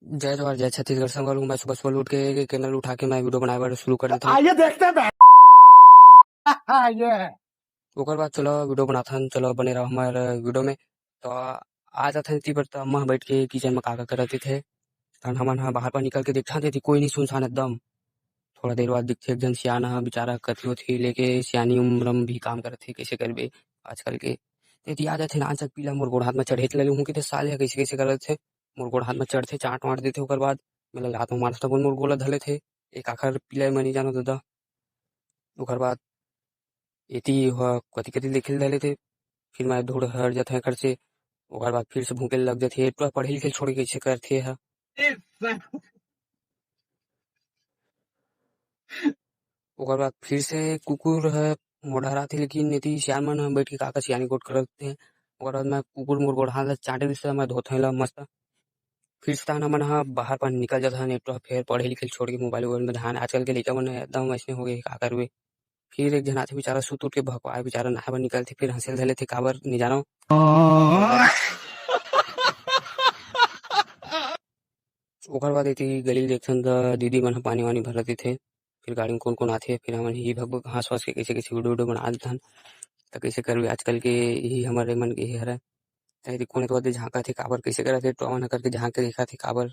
जय जवाहर जय छत्तीसगढ़ संग मैं सुबह सुबह उठ के कैमरा उठा के मैं वीडियो बनाए शुरू कर देता हूँ। आइए देखते हैं ये है। ओकर बाद चलो वीडियो बनाथन, चलो बने रहो हमारे वीडियो में। तो आज अथन ती पर तो अम्मा बैठ के किचन में काका करते थे। तन हमन हा बाहर पर निकल के देखा थे कोई नहीं, सुनसान एकदम। थोड़ा देर बाद दिखते एक जन सियाना बेचारा कथी होती लेके सियानी उम्र में भी काम करते कैसे करबे आजकल के। ते याद आथे नाच पीला मोर गोड़ हाथ में चढ़े ले हूँ कि साल है कैसे कैसे करते थे। मोर गोड़ हाथ में चढ़ते चाट वाट देते ओकर बाद मतलब हाथ में मारता बोल मोर गोला धले थे। एक आखर पीला में नहीं जानो दादा। ओकर बाद एती कथी कथी लिखे धले थे। फिर मैं दौड़ हट जाते घर से। ओकर बाद फिर से भूखे लग जाते पूरा पढ़े लिखे छोड़ के कैसे करते है। ओकर बाद फिर से कुकुर है मोढ़ा थे, लेकिन यदि सियान मन बैठ के काका सियानी गोट करते हैं। ओकर बाद मैं कुकुर मोर गोड़ हाथ चाटे दिस मैं धोते ला मस्त। फिर से ताना मन हा बाहर पर निकल जाता है नेटवर्क, फिर पढ़े लिखे छोड़ के मोबाइल वोबाइल में ध्यान। आजकल के लड़का मन एकदम ऐसे हो गए का करबे। फिर एक जना थे बेचारा सुत उठ के भगवाए बेचारा नहा निकलते फिर हंसे धले थे काबर नहीं जानो। ओकर बाद इति गली देखथन त दीदी मन पानी वानी भरती थे। फिर गाड़ी में कौन कौन आथे फिर हमन ही भग हंस हंस के कैसे कैसे वीडियो बना देथन। तो कैसे करबे आजकल के यही हमारे मन के हरा। कोने तो झाँका थे काबर कैसे करत थे तो मन करके झाँक के देखा थे काबर